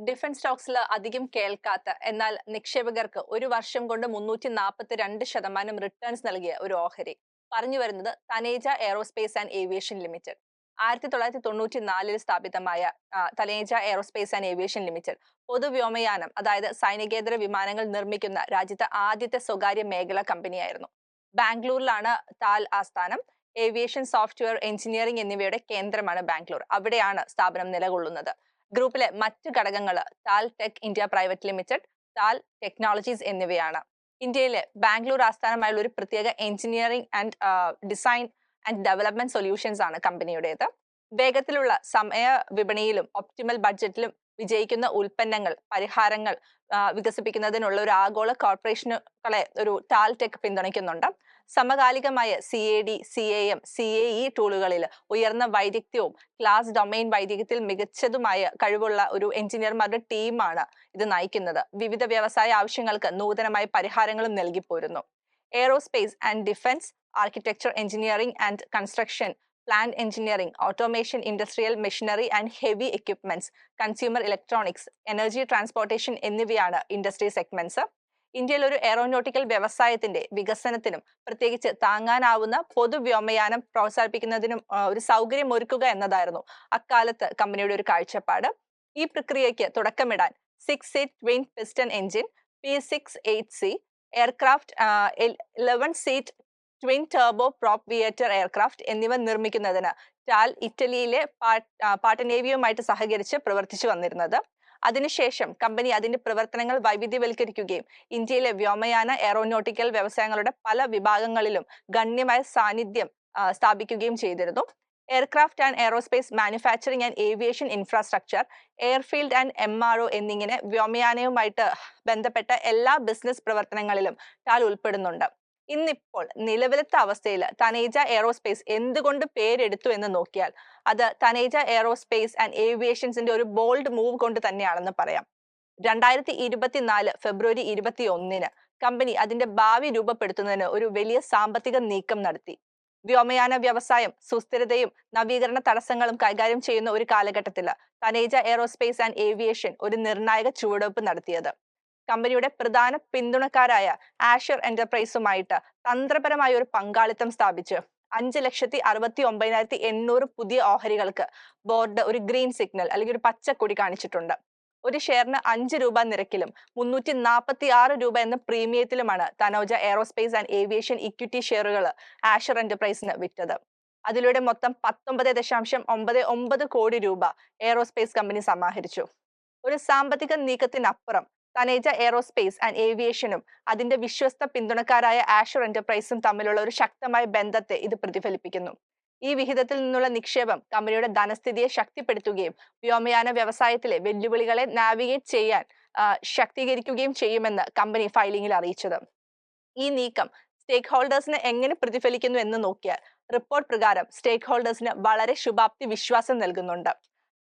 Defence സ്റ്റോക്സിൽ അധികം കേൾക്കാത്ത എന്നാൽ നിക്ഷേപകർക്ക് ഒരു വർഷം കൊണ്ട് 342% റിട്ടേൺസ് നൽകിയ ഒരു ഓഹരി പറഞ്ഞു വരുന്നത് Taneja aerospace and aviation limited. 1994 സ്ഥാപിതമായ Taneja aerospace and aviation limited പൊതുവ്യോമയാനം, അതായത് സൈനികേതര വിമാനങ്ങൾ നിർമ്മിക്കുന്ന രാജ്യത്തെ ആദ്യത്തെ സ്വകാര്യ മേഖലാ കമ്പനിയായിരുന്നു. ബാംഗ്ലൂരിലാണ് താൽ ആസ്ഥാനം. ഏവിയേഷൻ, സോഫ്റ്റ്വെയർ എഞ്ചിനീയറിംഗ് എന്നിവയുടെ കേന്ദ്രമാണ് ബാംഗ്ലൂർ. അവിടെയാണ് സ്ഥാപനം നിലകൊള്ളുന്നത്. ഗ്രൂപ്പിലെ മറ്റ് ഘടകങ്ങൾ താൽ ടെക് ഇന്ത്യ പ്രൈവറ്റ് ലിമിറ്റഡ്, താൽ ടെക്നോളജീസ് എന്നിവയാണ്. ഇന്ത്യയിലെ ബാംഗ്ലൂർ ആസ്ഥാനമായുള്ള ഒരു പ്രത്യേക engineering and design and development solutions ആണ് കമ്പനിയുടേത്. വേഗത്തിലുള്ള സമയ വിപണിയിലും ഒപ്റ്റിമൽ ബഡ്ജറ്റിലും വിജയിക്കുന്ന ഉൽപ്പന്നങ്ങൾ, പരിഹാരങ്ങൾ വികസിപ്പിക്കുന്നതിനുള്ള ഒരു ആഗോള കോർപ്പറേഷനുകളെ ഒരു ടാൽ ടെക് പിന്തുണയ്ക്കുന്നുണ്ട്. സമകാലികമായ CAD, CAM, CAE ടൂളുകളിൽ ഉയർന്ന വൈദഗ്ധ്യവും ക്ലാസ് ഡൊമൈൻ വൈദഗ്ധ്യത്തിൽ മികച്ചതുമായ കഴിവുള്ള ഒരു എഞ്ചിനീയർമാരുടെ ടീമാണ് ഇത് നയിക്കുന്നത്. വിവിധ വ്യവസായ ആവശ്യങ്ങൾക്ക് നൂതനമായ പരിഹാരങ്ങളും നൽകിപ്പോരുന്നു. Aerospace and defence, architecture, engineering and construction, plant engineering, automation, industrial machinery and heavy equipments, consumer electronics, energy transportation എന്നിവയാണ് ഇൻഡസ്ട്രി സെഗ്മെന്റ്സ്. ഇന്ത്യയിൽ ഒരു എയറോനോട്ടിക്കൽ വ്യവസായത്തിന്റെ വികസനത്തിനും പ്രത്യേകിച്ച് താങ്ങാനാവുന്ന പൊതുവ്യോമയാനം പ്രോത്സാഹിപ്പിക്കുന്നതിനും ഒരു സൗകര്യം ഒരുക്കുക എന്നതായിരുന്നു അക്കാലത്ത് കമ്പനിയുടെ ഒരു കാഴ്ചപ്പാട്. ഈ പ്രക്രിയയ്ക്ക് തുടക്കമിടാൻ 6 seat twin piston engine P68C aircraft, 11 seat twin turboprop Viator aircraft എന്നിവ നിർമ്മിക്കുന്നതിന് ടാൽ ഇറ്റലിയിലെ പാട്ടനേവിയുമായിട്ട് സഹകരിച്ച് പ്രവർത്തിച്ചു വന്നിരുന്നത്. അതിനുശേഷം കമ്പനി അതിന്റെ പ്രവർത്തനങ്ങൾ വൈവിധ്യവൽക്കരിക്കുകയും ഇന്ത്യയിലെ വ്യോമയാന എയറോനോട്ടിക്കൽ വ്യവസായങ്ങളുടെ പല വിഭാഗങ്ങളിലും ഗണ്യമായ സാന്നിധ്യം സ്ഥാപിക്കുകയും ചെയ്തിരുന്നു. Aircraft and aerospace manufacturing and aviation infrastructure, airfield and MRO എന്നിങ്ങനെ വ്യോമയാനവുമായിട്ട് ബന്ധപ്പെട്ട എല്ലാ ബിസിനസ് പ്രവർത്തനങ്ങളിലും ടാൽ ഉൾപ്പെടുന്നുണ്ട്. ഇന്നിപ്പോൾ നിലവിലത്തെ അവസ്ഥയിൽ തനേജ എയറോസ്പേസ് എന്തുകൊണ്ട് പേരെടുത്തു എന്ന് നോക്കിയാൽ അത് തനേജ എയറോസ്പേസ് ആൻഡ് ഏവിയേഷൻസിന്റെ ഒരു ബോൾഡ് മൂവ് കൊണ്ട് തന്നെയാണെന്ന് പറയാം. 2024 ഫെബ്രുവരി 21 കമ്പനി അതിന്റെ ഭാവി രൂപപ്പെടുത്തുന്നതിന് ഒരു വലിയ സാമ്പത്തിക നീക്കം നടത്തി. വ്യോമയാന വ്യവസായം സുസ്ഥിരതയും നവീകരണ തടസ്സങ്ങളും കൈകാര്യം ചെയ്യുന്ന ഒരു കാലഘട്ടത്തിൽ തനേജ എയറോസ്പേസ് ആൻഡ് ഏവിയേഷൻ ഒരു നിർണായക ചുവടുവെപ്പ് നടത്തിയത്. കമ്പനിയുടെ പ്രധാന പിന്തുണക്കാരായ ആഷർ എന്റർപ്രൈസുമായിട്ട് തന്ത്രപരമായ ഒരു പങ്കാളിത്തം സ്ഥാപിച്ച് 5,69,800 പുതിയ ഓഹരികൾക്ക് ബോർഡ് ഒരു ഗ്രീൻ സിഗ്നൽ അല്ലെങ്കിൽ ഒരു പച്ചക്കൊടി കാണിച്ചിട്ടുണ്ട്. ഒരു ഷെയറിന് 5 രൂപ നിരക്കിലും 346 രൂപ എന്ന പ്രീമിയത്തിലുമാണ് തനോജ എയറോസ്പേസ് ആൻഡ് ഏവിയേഷൻ ഇക്വിറ്റി ഷെയറുകൾ ആഷർ എന്റർപ്രൈസിന് വിറ്റത്. അതിലൂടെ മൊത്തം 19.99 കോടി രൂപ എയറോസ്പേസ് കമ്പനി സമാഹരിച്ചു. ഒരു സാമ്പത്തിക നീക്കത്തിനപ്പുറം തനേജ എയറോസ്പേസ് ആൻഡ് ഏവിയേഷനും അതിന്റെ വിശ്വസ്ത പിന്തുണക്കാരായ ആഷർ എന്റർപ്രൈസും തമ്മിലുള്ള ഒരു ശക്തമായ ബന്ധത്തെ ഇത് പ്രതിഫലിപ്പിക്കുന്നു. ഈ വിഹിതത്തിൽ നിന്നുള്ള നിക്ഷേപം കമ്പനിയുടെ ധനസ്ഥിതിയെ ശക്തിപ്പെടുത്തുകയും വ്യോമയാന വ്യവസായത്തിലെ വെല്ലുവിളികളെ നാവിഗേറ്റ് ചെയ്യാൻ ശാക്തീകരിക്കുകയും ചെയ്യുമെന്ന് കമ്പനി ഫയലിംഗിൽ അറിയിച്ചത്. ഈ നീക്കം സ്റ്റേക്ക് ഹോൾഡേഴ്സിന് എങ്ങനെ പ്രതിഫലിക്കുന്നു എന്ന് നോക്കിയാൽ റിപ്പോർട്ട് പ്രകാരം സ്റ്റേക്ക് ഹോൾഡേഴ്സിന് വളരെ ശുഭാപ്തി വിശ്വാസം നൽകുന്നുണ്ട്.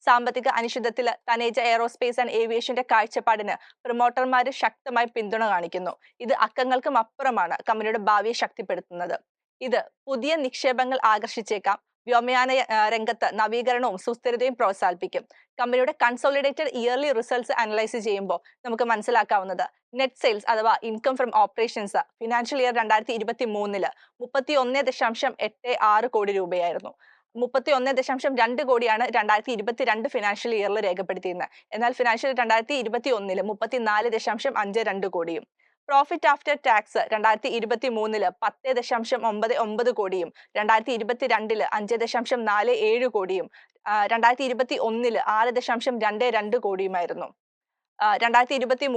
സാമ്പത്തിക അനിശ്ചിതത്തിൽ തനേജ എയറോസ്പേസ് ആൻഡ് ഏവിയേഷന്റെ കാഴ്ചപ്പാടിന് പ്രൊമോട്ടർമാര് ശക്തമായി പിന്തുണ കാണിക്കുന്നു. ഇത് അക്കങ്ങൾക്കും അപ്പുറമാണ് കമ്പനിയുടെ ഭാവിയെ ശക്തിപ്പെടുത്തുന്നത്. ഇത് പുതിയ നിക്ഷേപങ്ങൾ ആകർഷിച്ചേക്കാം. വ്യോമയാന രംഗത്ത് നവീകരണവും സുസ്ഥിരതയും പ്രോത്സാഹിപ്പിക്കും. കമ്പനിയുടെ കൺസോളിഡേറ്റഡ് ഇയർലി റിസൾട്ട്സ് അനലൈസ് ചെയ്യുമ്പോൾ നമുക്ക് മനസ്സിലാക്കാവുന്നത് നെറ്റ് സെയിൽസ് അഥവാ income from operations financial year 2023 31.86 കോടി രൂപയായിരുന്നു. 31.2 കോടിയാണ് 2022 ഫിനാൻഷ്യൽ ഇയറിൽ രേഖപ്പെടുത്തിയിരുന്നത്. എന്നാൽ ഫിനാൻഷ്യൽ 2021 34.52 കോടിയും. പ്രോഫിറ്റ് ആഫ്റ്റർ ടാക്സ് 2023 10.99 കോടിയും 2022 5.47 കോടിയും 2021 6.22 കോടിയുമായിരുന്നു. 2023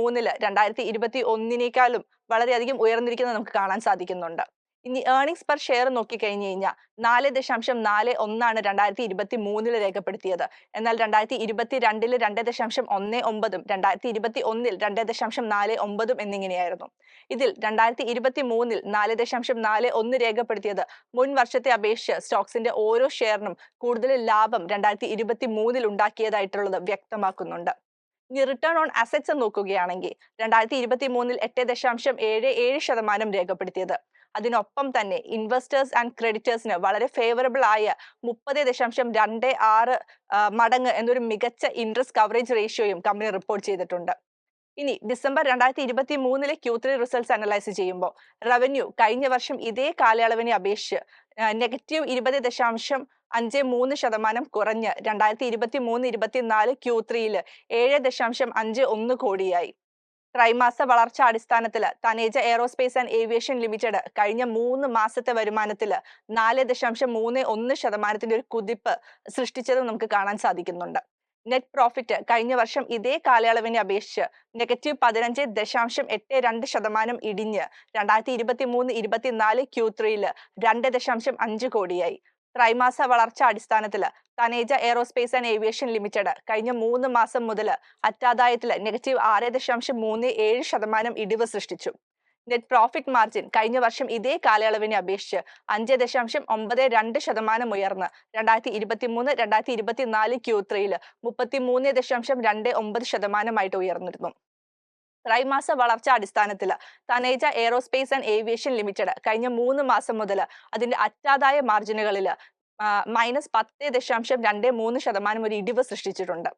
2021 വളരെയധികം ഉയർന്നിരിക്കുന്നത് നമുക്ക് കാണാൻ സാധിക്കുന്നുണ്ട്. ഇനി ഏർണിംഗ്സ് പെർ ഷെയർ നോക്കിക്കഴിഞ്ഞു കഴിഞ്ഞാൽ 4.41 2023 രേഖപ്പെടുത്തിയത്. എന്നാൽ 2022 2.19 2021 2.49 എന്നിങ്ങനെയായിരുന്നു. ഇതിൽ 2023 4.41 രേഖപ്പെടുത്തിയത് മുൻ വർഷത്തെ അപേക്ഷിച്ച് സ്റ്റോക്സിന്റെ ഓരോ ഷെയറിനും കൂടുതൽ ലാഭം 2023 ഉണ്ടാക്കിയതായിട്ടുള്ളത് വ്യക്തമാക്കുന്നുണ്ട്. ഇനി റിട്ടേൺ ഓൺ അസറ്റ്സ് നോക്കുകയാണെങ്കിൽ 2023 8.77% രേഖപ്പെടുത്തിയത്. അതിനൊപ്പം തന്നെ ഇൻവെസ്റ്റേഴ്സ് ആൻഡ് ക്രെഡിറ്റേഴ്സിന് വളരെ ഫേവറബിൾ ആയ 30.26 മടങ്ങ് എന്നൊരു മികച്ച ഇൻട്രസ്റ്റ് കവറേജ് റേഷ്യോയും കമ്പനി റിപ്പോർട്ട് ചെയ്തിട്ടുണ്ട്. ഇനി ഡിസംബർ 2023 Q3 റിസൾട്ട്സ് അനലൈസ് ചെയ്യുമ്പോൾ റവന്യൂ കഴിഞ്ഞ വർഷം ഇതേ കാലയളവിനെ അപേക്ഷിച്ച് -53% കുറഞ്ഞ് 2023-24 Q3 7.51 കോടിയായി. ത്രൈമാസ വളർച്ച അടിസ്ഥാനത്തിൽ Taneja aerospace and aviation limited കഴിഞ്ഞ 3 മാസത്തെ വരുമാനത്തിൽ 4.31% ഒരു കുതിപ്പ് സൃഷ്ടിച്ചത് നമുക്ക് കാണാൻ സാധിക്കുന്നുണ്ട്. നെറ്റ് പ്രോഫിറ്റ് കഴിഞ്ഞ വർഷം ഇതേ കാലയളവിനെ അപേക്ഷിച്ച് -15.82% ഇടിഞ്ഞ് 2023-24 Q3 2.5 കോടിയായി. ത്രൈമാസ വളർച്ച അടിസ്ഥാനത്തിൽ Taneja aerospace and aviation limited കഴിഞ്ഞ 3 മാസം മുതൽ അറ്റാദായത്തിൽ -6.37% ഇടിവ് സൃഷ്ടിച്ചു. നെറ്റ് പ്രോഫിറ്റ് മാർജിൻ കഴിഞ്ഞ വർഷം ഇതേ കാലയളവിനെ അപേക്ഷിച്ച് 5.92% ഉയർന്ന് 2023-2024 Q3 33.29% ഉയർന്നിരുന്നു. ത്രൈമാസ വളർച്ച അടിസ്ഥാനത്തിൽ Taneja aerospace and aviation limited കഴിഞ്ഞ 3 മാസം മുതൽ അതിന്റെ അറ്റാദായ മാർജിനുകളിൽ -10.23% ഒരു ഇടിവ് സൃഷ്ടിച്ചിട്ടുണ്ട്.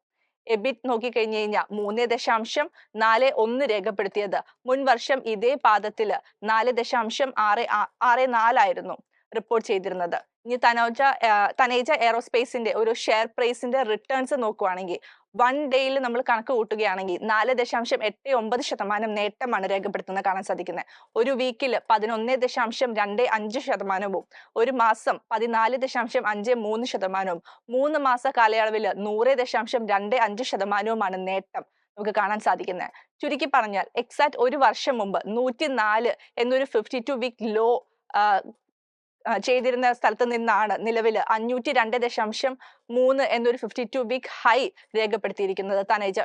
എബിറ്റ് നോക്കിക്കഴിഞ്ഞു കഴിഞ്ഞാൽ 3.41 രേഖപ്പെടുത്തിയത് മുൻ വർഷം ഇതേ പാദത്തിൽ 4.64 റിപ്പോർട്ട് ചെയ്തിരുന്നത്. ഇനി തനേജ എയറോസ്പേസിന്റെ ഒരു ഷെയർ പ്രൈസിന്റെ റിട്ടേൺസ് നോക്കുവാണെങ്കിൽ 1 ഡേയിൽ നമ്മൾ കണക്ക് കൂട്ടുകയാണെങ്കിൽ 4.89% നേട്ടമാണ് രേഖപ്പെടുത്തുന്നത് കാണാൻ സാധിക്കുന്നത്. ഒരു വീക്കിൽ 11.25%, ഒരു മാസം 14.53%, 3 മാസ കാലയളവിൽ 100.25% നേട്ടം നമുക്ക് കാണാൻ സാധിക്കുന്നത്. ചുരുക്കി പറഞ്ഞാൽ എക്സാക്ട് ഒരു വർഷം മുമ്പ് 104 എന്നൊരു 52 വീക്ക് ലോ ചെയ്തിരുന്ന സ്ഥലത്ത് നിന്നാണ് നിലവിൽ 502.3 എന്നൊരു 52 വീക്ക് ഹൈ രേഖപ്പെടുത്തിയിരിക്കുന്നത് തനേജ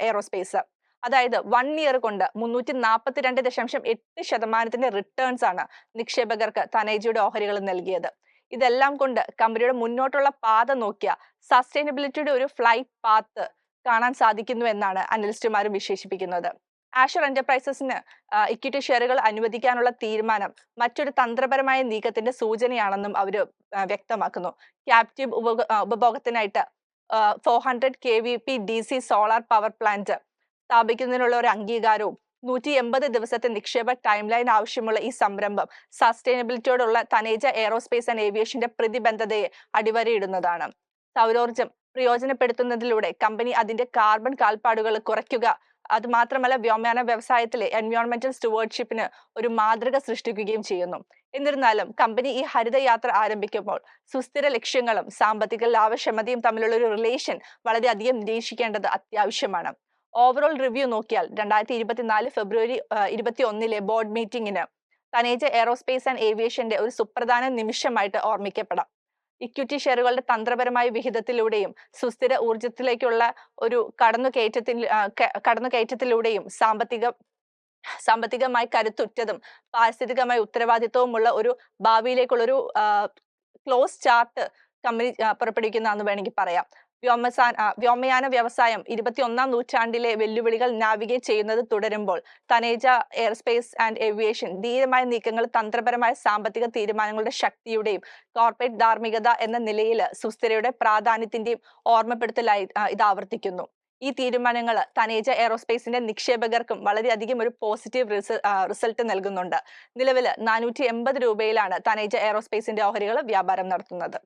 എയറോസ്പേസ്. അതായത് 1 ഇയർ കൊണ്ട് 342.8% റിട്ടേൺസ് ആണ് നിക്ഷേപകർക്ക് തനേജയുടെ ഓഹരികൾ നൽകിയത്. ഇതെല്ലാം കൊണ്ട് കമ്പനിയുടെ മുന്നോട്ടുള്ള പാത നോക്കിയ സസ്റ്റൈനബിലിറ്റിയുടെ ഒരു ഫ്ലൈറ്റ് പാത്ത് കാണാൻ സാധിക്കുന്നു എന്നാണ് അനലിസ്റ്റുമാരും വിശേഷിപ്പിക്കുന്നത്. ആഷർ എന്റർപ്രൈസസിന് ഇക്വിറ്റി ഷെയറുകൾ അനുവദിക്കാനുള്ള തീരുമാനം മറ്റൊരു തന്ത്രപരമായ നീക്കത്തിന്റെ സൂചനയാണെന്നും അവർ വ്യക്തമാക്കുന്നു. ക്യാപ്റ്റീവ് ഉപഭോഗത്തിനായിട്ട് 400 kVp DC solar power plant സ്ഥാപിക്കുന്നതിനുള്ള ഒരു അംഗീകാരവും 180 ദിവസത്തെ നിക്ഷേപ ടൈം ലൈൻ ആവശ്യമുള്ള ഈ സംരംഭം സസ്റ്റൈനബിലിറ്റിയോടുള്ള തനേജ എയറോസ്പേസ് ആൻഡ് ഏവിയേഷന്റെ പ്രതിബദ്ധതയെ അടിവരയിടുന്നതാണ്. സൗരോർജ്ജം പ്രയോജനപ്പെടുത്തുന്നതിലൂടെ കമ്പനി അതിന്റെ കാർബൺ കാൽപ്പാടുകൾ കുറയ്ക്കുക, അത് മാത്രമല്ല വ്യോമയാന വ്യവസായത്തിലെ എൻവയോൺമെന്റൽ സ്റ്റുവേർഡ്ഷിപ്പിന് ഒരു മാതൃക സൃഷ്ടിക്കുകയും ചെയ്യുന്നു. എന്നിരുന്നാലും കമ്പനി ഈ ഹരിതയാത്ര ആരംഭിക്കുമ്പോൾ സുസ്ഥിര ലക്ഷ്യങ്ങളും സാമ്പത്തിക ലാഭക്ഷമതയും തമ്മിലുള്ള ഒരു റിലേഷൻ വളരെയധികം നിരീക്ഷിക്കേണ്ടത് അത്യാവശ്യമാണ്. ഓവറോൾ റിവ്യൂ നോക്കിയാൽ 2024 ഫെബ്രുവരി 21 ബോർഡ് മീറ്റിംഗിന് തനേജ എയറോസ്പേസ് ആൻഡ് ഏവിയേഷന്റെ ഒരു സുപ്രധാന നിമിഷമായിട്ട് ഓർമ്മിക്കപ്പെടാം. ഇക്വിറ്റി ഷെയറുകളുടെ തന്ത്രപരമായ വിഹിതത്തിലൂടെയും സുസ്ഥിര ഊർജത്തിലേക്കുള്ള ഒരു കടന്നുകയറ്റത്തിലൂടെയും സാമ്പത്തികമായി കരുത്തുറ്റതും പാരിസ്ഥിതികമായി ഉത്തരവാദിത്വവുമുള്ള ഒരു ഭാവിയിലേക്കുള്ളൊരു ക്ലോസ് ചാർട്ട് കമ്പനി പുറപ്പെടുവിക്കുന്നതെന്ന് വേണമെങ്കിൽ പറയാം. വ്യോമയാന വ്യവസായം 21ാം നൂറ്റാണ്ടിലെ വെല്ലുവിളികൾ നാവിഗേറ്റ് ചെയ്യുന്നത് തുടരുമ്പോൾ തനേജ എയർസ്പേസ് ആൻഡ് ഏവിയേഷൻ ധീരമായ നീക്കങ്ങൾ തന്ത്രപരമായ സാമ്പത്തിക തീരുമാനങ്ങളുടെ ശക്തിയുടെയും കോർപ്പറേറ്റ് ധാർമ്മികത എന്ന നിലയിൽ സുസ്ഥിരയുടെ പ്രാധാന്യത്തിന്റെയും ഓർമ്മപ്പെടുത്തലായി ഇത് ആവർത്തിക്കുന്നു. ഈ തീരുമാനങ്ങൾ തനേജ എയറോസ്പേസിന്റെ നിക്ഷേപകർക്കും വളരെയധികം ഒരു പോസിറ്റീവ് റിസൾട്ട് നൽകുന്നുണ്ട്. നിലവിൽ 480 രൂപയിലാണ് തനേജ എയറോസ്പേസിന്റെ ഓഹരികൾ വ്യാപാരം നടത്തുന്നത്.